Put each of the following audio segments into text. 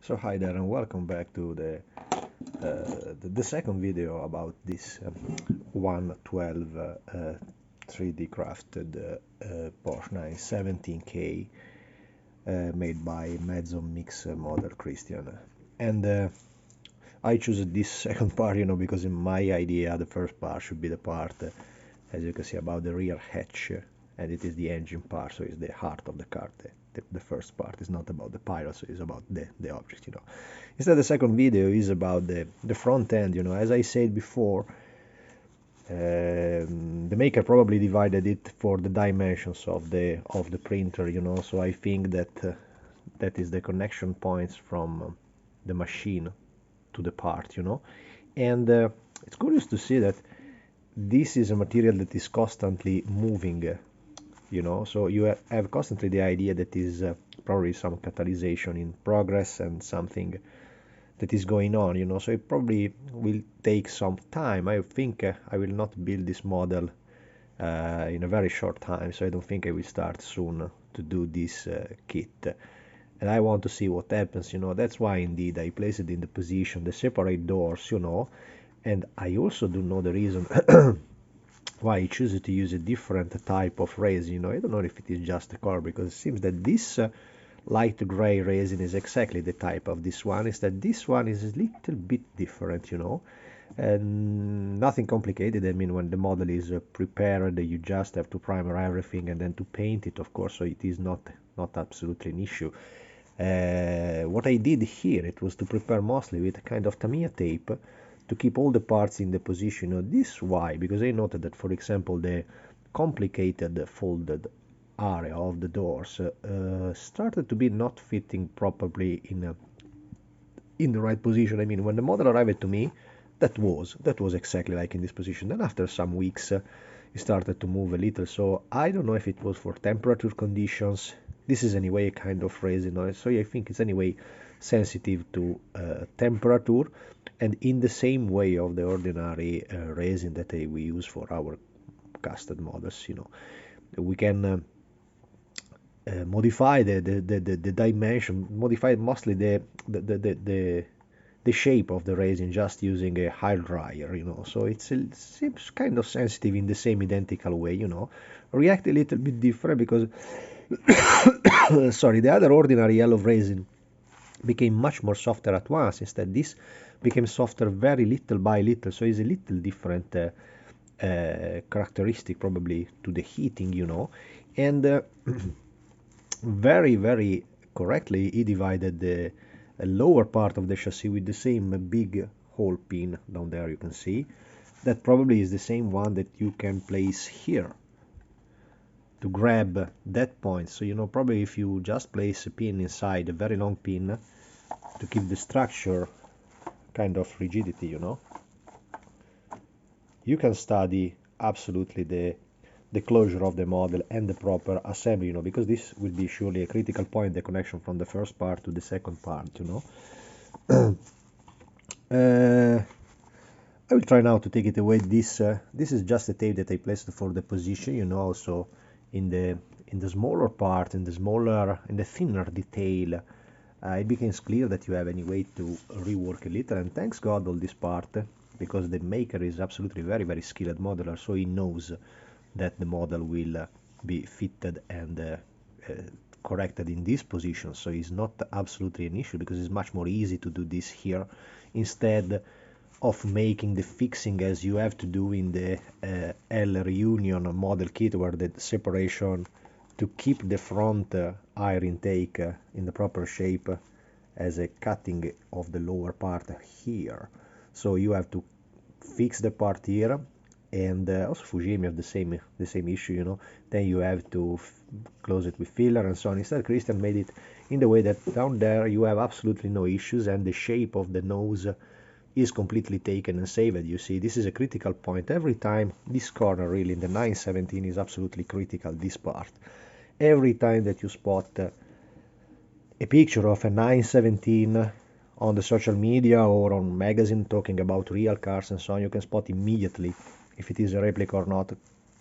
So hi there and welcome back to the second video about this 112 3D crafted Porsche 917K made by mezzo mix model Christian. And I choose this second part, because in my idea the first part should be the part, as you can see, about the rear hatch, and it is the engine part, so it's the heart of the car. The first part is not about the pilot, so it's about the object. Instead, the second video is about the front end. As I said before, the maker probably divided it for the dimensions of the printer. So I think that that is the connection points from the machine to the part. And it's curious to see that this is a material that is constantly moving. So you have constantly the idea that is probably some catalyzation in progress and something that is going on. So it probably will take some time. I think I will not build this model in a very short time, so I don't think I will start soon to do this kit, and I want to see what happens. That's why indeed I place it in the position, the separate doors, and I also don't know the reason why I choose to use a different type of resin. I don't know if it is just the color, because it seems that this light gray resin is exactly the type of this one. Is that this one is a little bit different, and nothing complicated. I mean, when the model is prepared, you just have to primer everything and then to paint it, of course, so it is not absolutely an issue. What I did here, it was to prepare mostly with a kind of Tamiya tape to keep all the parts in the position. This why? Because I noted that, for example, the complicated folded area of the doors started to be not fitting properly in the right position. I mean, when the model arrived to me, that was exactly like in this position. Then after some weeks, it started to move a little. So I don't know if it was for temperature conditions. This is anyway a kind of resin, so I think it's anyway sensitive to temperature, and in the same way of the ordinary resin that we use for our custom models. We can modify the dimension, modify mostly the shape of the resin just using a hair dryer. So it seems kind of sensitive in the same identical way. React a little bit different because sorry, the other ordinary yellow resin became much more softer at once. Instead, this became softer very little by little, so it's a little different characteristic probably to the heating. And very, very correctly, he divided the lower part of the chassis with the same big hole pin down there. You can see that probably is the same one that you can place here to grab that point. So probably if you just place a pin inside, a very long pin, to keep the structure kind of rigidity, you can study absolutely the closure of the model and the proper assembly, because this will be surely a critical point, the connection from the first part to the second part. I will try now to take it away. This is just a tape that I placed for the position, also in the smaller part, in the thinner detail. It becomes clear that you have any way to rework a little, and thanks God all this part, because the maker is absolutely very, very skilled modeler, so he knows that the model will be fitted and corrected in this position. So it's not absolutely an issue, because it's much more easy to do this here instead of making the fixing as you have to do in the L Reunion model kit, where the separation to keep the front air intake in the proper shape as a cutting of the lower part here. So you have to fix the part here, and also Fujimi have the same issue. Then you have to close it with filler and so on. Instead, Christian made it in the way that down there you have absolutely no issues, and the shape of the nose is completely taken and saved. You see, this is a critical point every time. This corner really in the 917 is absolutely critical, this part. Every time that you spot a picture of a 917 on the social media or on magazine talking about real cars and so on, you can spot immediately if it is a replica or not,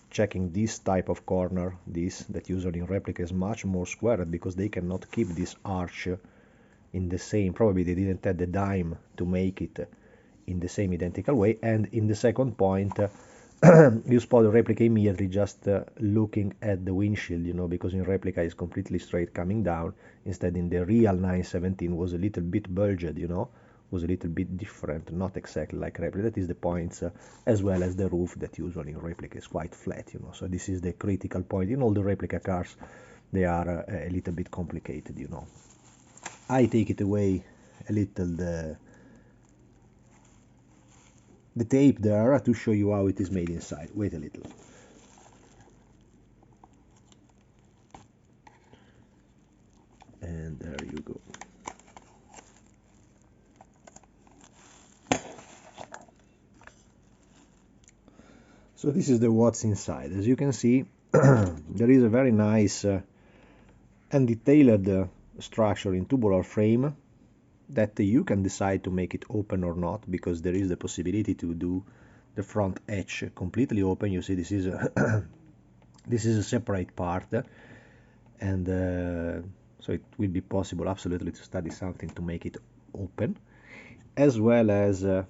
checking this type of corner. This that usually in replica is much more squared, because they cannot keep this arch in the same, probably they didn't have the dime to make it in the same identical way. And in the second point, you spot the replica immediately just looking at the windshield, you know, because in replica is completely straight coming down. Instead, in the real 917 was a little bit bulged, you know, was a little bit different, not exactly like replica. That is the points, as well as the roof that usually in replica is quite flat, you know. So this is the critical point. In all the replica cars, they are a little bit complicated, you know. I take it away a little the tape there to show you how it is made inside. Wait a little. And there you go. So this is the what's inside. As you can see, there is a very nice and detailed structure in tubular frame that you can decide to make it open or not, because there is the possibility to do the front edge completely open. You see, this is a this is a separate part, and so it will be possible absolutely to study something to make it open, as well as the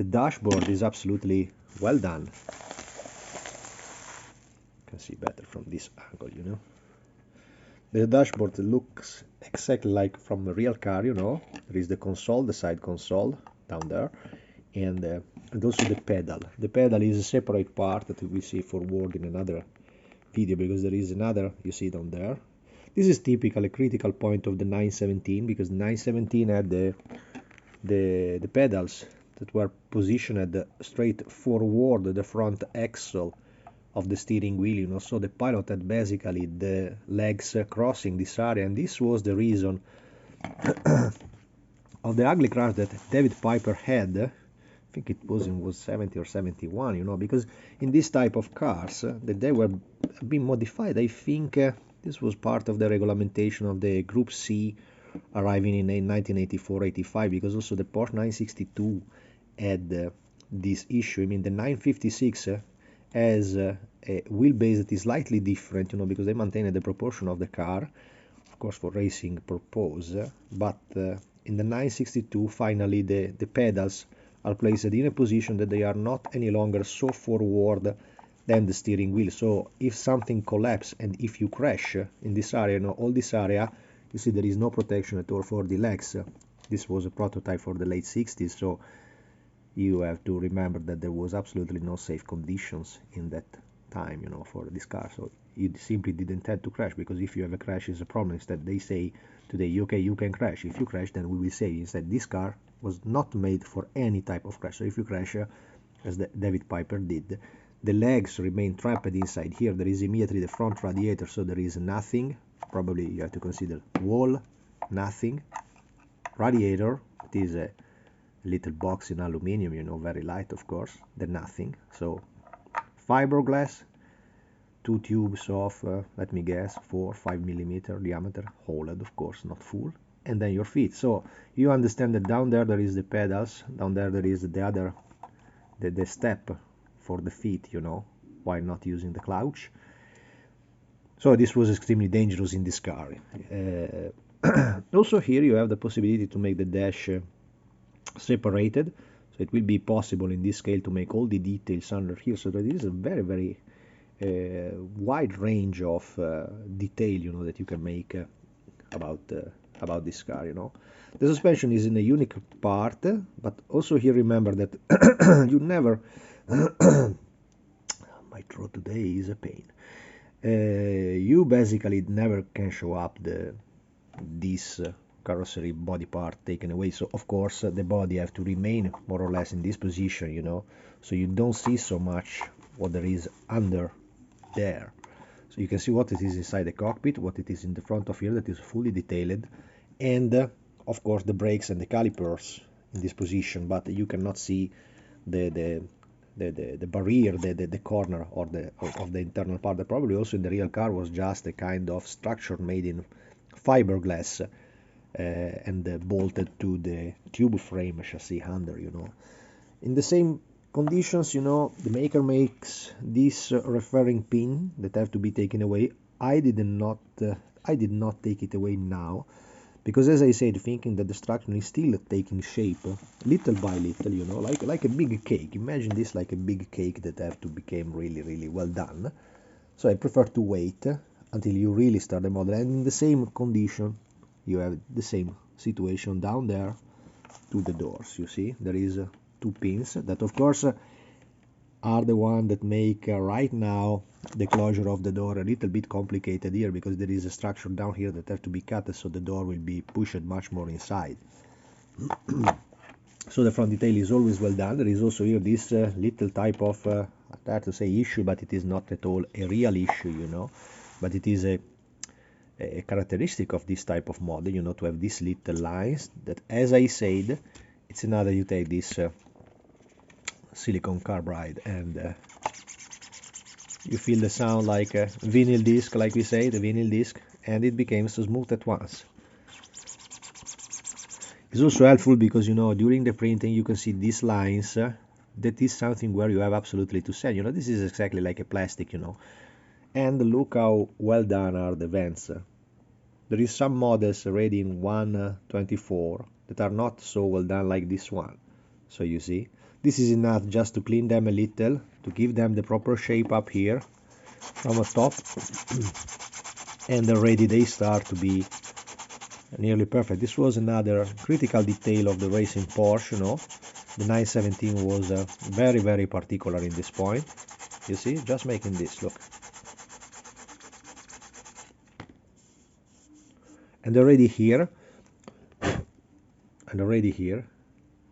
dashboard is absolutely well done. You can see better from this angle, you know. The dashboard looks exactly like from a real car, you know. There is the console, the side console down there, and also the pedal. The pedal is a separate part that we see forward in another video, because there is another, you see down there. This is typically a critical point of the 917, because the 917 had the pedals that were positioned straight forward the front axle of the steering wheel, you know, so the pilot had basically the legs crossing this area, and this was the reason of the ugly crash that David Piper had. I think it was 70 or 71, you know, because in this type of cars that they were being modified, I think this was part of the regulation of the Group C arriving in 1984-85, because also the Porsche 962 had this issue. I mean, the 956 has a wheelbase that is slightly different, you know, because they maintain the proportion of the car, of course, for racing purpose. But in the 962, finally, the pedals are placed in a position that they are not any longer so forward than the steering wheel. So if something collapses and if you crash in this area, you know, all this area, you see there is no protection at all for the legs. This was a prototype for the late 60s, so you have to remember that there was absolutely no safe conditions in that time, you know, for this car. So you simply didn't have to crash, because if you have a crash, is a problem. Instead, they say today, okay, you can crash. If you crash, then we will say instead this car was not made for any type of crash. So if you crash, as David Piper did, the legs remain trapped inside here. There is immediately the front radiator, so there is nothing. Probably you have to consider wall, nothing. Radiator, it is a little box in aluminium, you know, very light, of course, then nothing. So fiberglass, two tubes of, let me guess, 4 or 5 millimeter diameter, holed, of course, not full, and then your feet. So you understand that down there is the pedals, down there is the other, the step for the feet, you know, while not using the clutch. So this was extremely dangerous in this car. Also here you have the possibility to make the dash separated, so it will be possible in this scale to make all the details under here. So that is a very, very wide range of detail, you know, that you can make about this car, you know. The suspension is in a unique part, but also here remember that you never my throat today is a pain. You basically never can show up this carrossery body part taken away. So of course the body have to remain more or less in this position, you know, so you don't see so much what there is under there. So you can see what it is inside the cockpit, what it is in the front of here, that is fully detailed, and of course the brakes and the calipers in this position, but you cannot see the barrier, the corner or of the internal part. That probably also in the real car was just a kind of structure made in fiberglass and bolted to the tube frame chassis under, you know. In the same conditions, you know, the maker makes this referring pin that have to be taken away. I did not take it away now, because as I said, thinking that the structure is still taking shape little by little, you know, like a big cake. Imagine this like a big cake that have to become really well done. So I prefer to wait until you really start the model, and in the same condition you have the same situation down there to the doors. You see there is two pins that of course are the one that make right now the closure of the door a little bit complicated here, because there is a structure down here that have to be cut, so the door will be pushed much more inside. So the front detail is always well done. There is also here this little type of I dare to say issue, but it is not at all a real issue, you know, but it is a characteristic of this type of model, you know, to have these little lines that, as I said, it's another, you take this silicon carbide and you feel the sound like a vinyl disc, like we say, the vinyl disc, and it becomes so smooth at once. It's also helpful because, you know, during the printing you can see these lines. That is something where you have absolutely to sell, you know, this is exactly like a plastic, you know. And look how well done are the vents. There is some models already in 1/24 that are not so well done like this one. So you see, this is enough just to clean them a little, to give them the proper shape up here from the top, and already they start to be nearly perfect. This was another critical detail of the racing Porsche, you know. The 917 was very particular in this point. You see, just making this, look. And already here,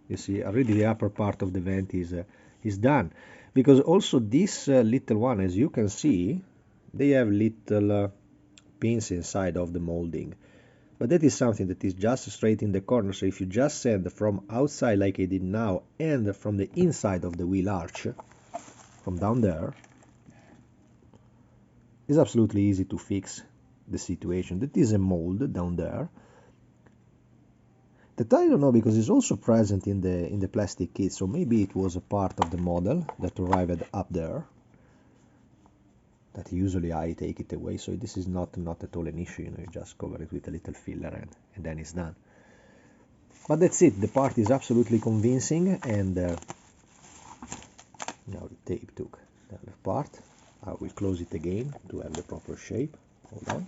you see, already the upper part of the vent is done. Because also this little one, as you can see, they have little pins inside of the molding. But that is something that is just straight in the corner, so if you just send from outside like I did now, and from the inside of the wheel arch, from down there, it's absolutely easy to fix the situation. That is a mold down there that I don't know, because it's also present in the plastic kit, so maybe it was a part of the model that arrived up there, that usually I take it away, so this is not at all an issue, you know, you just cover it with a little filler and then it's done. But that's it, the part is absolutely convincing, and now the tape took the other part. I will close it again to have the proper shape. Hold on.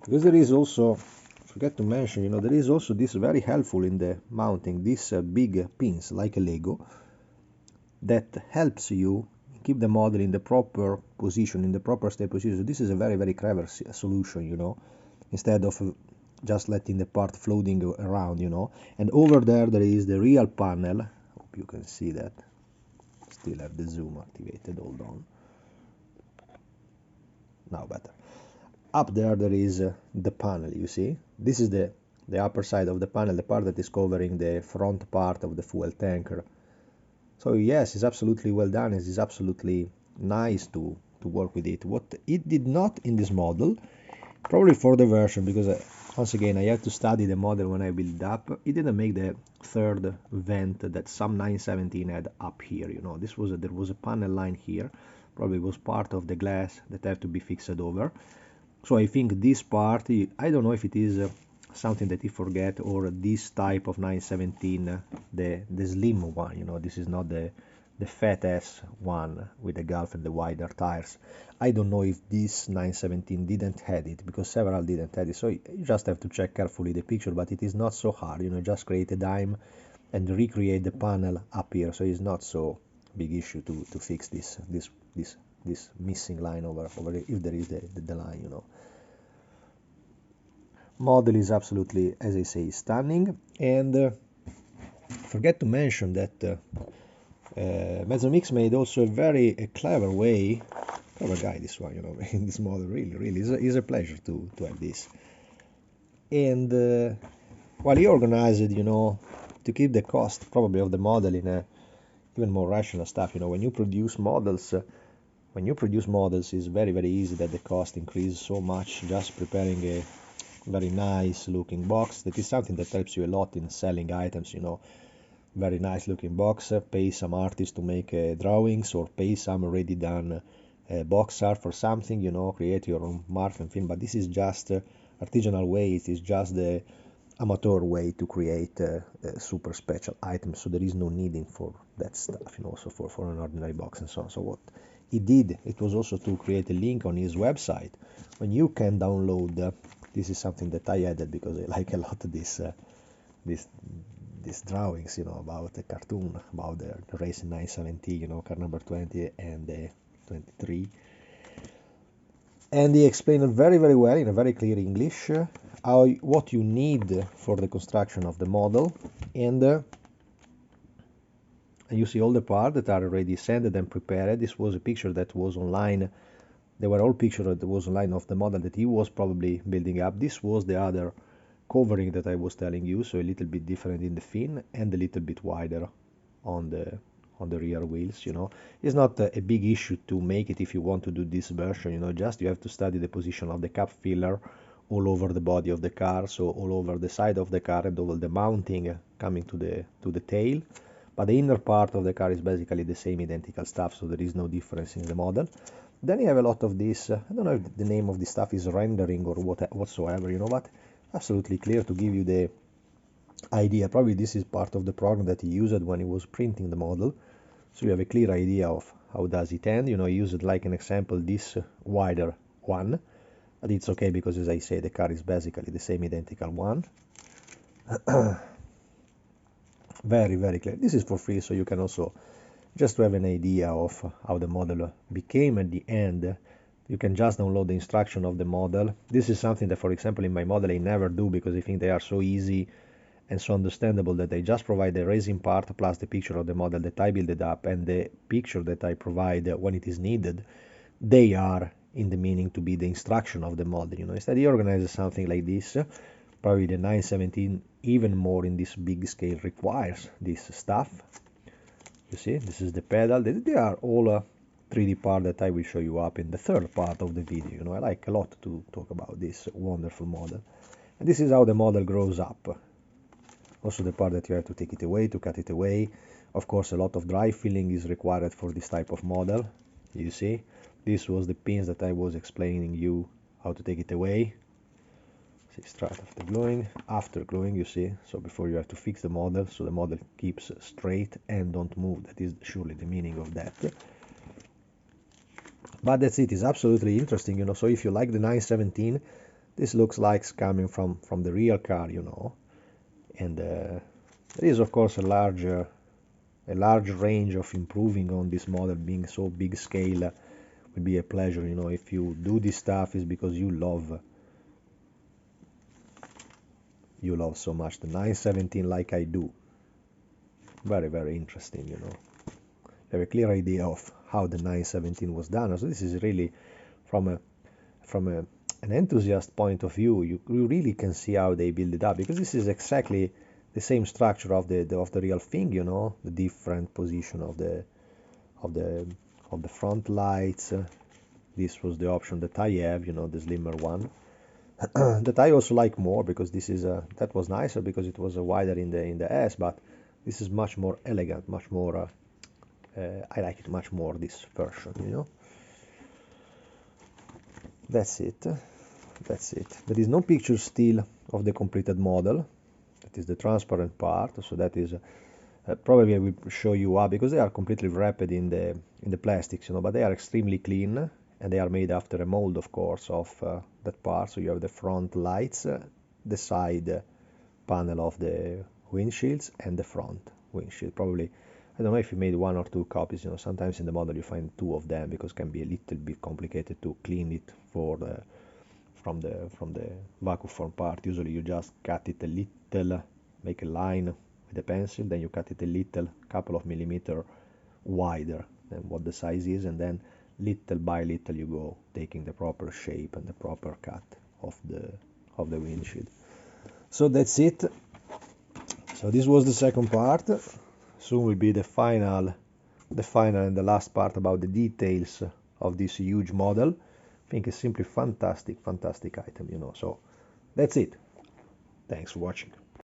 Because there is also, forget to mention, you know, there is also this very helpful in the mounting, these big pins like a Lego, that helps you keep the model in the proper position, in the proper stay position. So this is a very clever solution, you know, instead of just letting the part floating around, you know. And over there is the real panel. Hope you can see that. Still have the zoom activated, hold on. Now better. Up there is the panel, you see. This is the upper side of the panel, the part that is covering the front part of the fuel tanker. So yes, it's absolutely well done. It is absolutely nice to work with it. What it did not in this model, probably for the version, because once again I have to study the model when I build up, it didn't make the third vent that some 917 had up here, you know. There was a panel line here, probably was part of the glass that had to be fixed over. So I think this part, I don't know if it is something that he forget, or this type of 917, the slim one, you know, this is not the fat ass one with the Gulf and the wider tires. I don't know if this 917 didn't have it, because several didn't have it, so you just have to check carefully the picture, but it is not so hard, you know, just create a dime and recreate the panel up here, so it's not so big issue to fix this missing line over if there is the line, you know. Model is absolutely, as I say, stunning. And forget to mention that Mezzo Mix made also a very clever way. Clever guy, this one, you know. This model really is a pleasure to have this. And while he organized it, you know, to keep the cost probably of the model in a even more rational stuff, you know. When you produce models, it's very easy that the cost increases so much. Just preparing a very nice looking box, that is something that helps you a lot in selling items, you know. Very nice looking box, pay some artist to make drawings, or pay some already done box art for something, you know, create your own mark and film. But this is just artisanal way. It is just the amateur way to create super special items. So there is no needing for that stuff, you know, so for an ordinary box and so on. So what he did, it was also to create a link on his website when you can download. This is something that I added because I like a lot this these drawings, you know, about the cartoon, about the racing 970, you know, car number 20 and the 23. And he explained it very, very well in a very clear English what you need for the construction of the model. And you see all the parts that are already sanded and prepared. This was a picture that was online. They were all pictures that was online of the model that he was probably building up. This was the other covering that I was telling you, so a little bit different in the fin and a little bit wider on the rear wheels, you know. It's not a big issue to make it if you want to do this version, you know, just you have to study the position of the cup filler all over the body of the car, so all over the side of the car and over the mounting coming to the tail. But the inner part of the car is basically the same identical stuff, so there is no difference in the model. Then you have a lot of this, I don't know if the name of this stuff is rendering or whatsoever, you know, but absolutely clear to give you the idea. Probably this is part of the program that he used when he was printing the model, so you have a clear idea of how does it end. You know, he used like an example this wider one, but it's okay because, as I say, the car is basically the same identical one. Very, very clear. This is for free, so you can also, just to have an idea of how the model became at the end, you can just download the instruction of the model. This is something that, for example, in my model I never do because I think they are so easy and so understandable that I just provide the resin part plus the picture of the model that I build it up, and the picture that I provide when it is needed, they are in the meaning to be the instruction of the model. You know, instead he organizes something like this. Probably the 917 even more in this big scale requires this stuff. You see, this is the pedal. They are all 3D part that I will show you up in the third part of the video. You know, I like a lot to talk about this wonderful model. And this is how the model grows up. Also the part that you have to take it away, to cut it away. Of course, a lot of dry filling is required for this type of model. You see, this was the pins that I was explaining you how to take it away. See, start after gluing, you see, so before you have to fix the model, so the model keeps straight and don't move. That is surely the meaning of that. But that's it. It's absolutely interesting, you know. So if you like the 917, this looks like it's coming from the real car, you know. And there is, of course, a large range of improving on this model. Being so big scale would be a pleasure, you know. If you do this stuff, is because you love so much the 917 like I do. Very, very interesting, you know. You have a clear idea of how the 917 was done. So this is really from an enthusiast point of view, you really can see how they build it up, because this is exactly the same structure of the real thing, you know, the different position of the front lights. This was the option that I have, you know, the slimmer one. That I also like more, because this is that was nicer because it was wider in the S, but this is much more elegant, much more I like it much more, this version, you know. That's it. There is no picture still of the completed model. That is the transparent part, so that is probably I will show you up, because they are completely wrapped in the plastics, you know, but they are extremely clean. And they are made after a mold, of course, of that part. So you have the front lights, the side panel of the windshields, and the front windshield. Probably, I don't know if you made 1 or 2 copies. You know, sometimes in the model you find 2 of them, because it can be a little bit complicated to clean it from the vacuum form part. Usually you just cut it a little, make a line with a pencil, then you cut it a little, couple of millimeters wider than what the size is, and then little by little you go taking the proper shape and the proper cut of the windshield. So that's it. So this was the second part. Soon will be the final and the last part about the details of this huge model. I think it's simply fantastic item, you know. So that's it. Thanks for watching.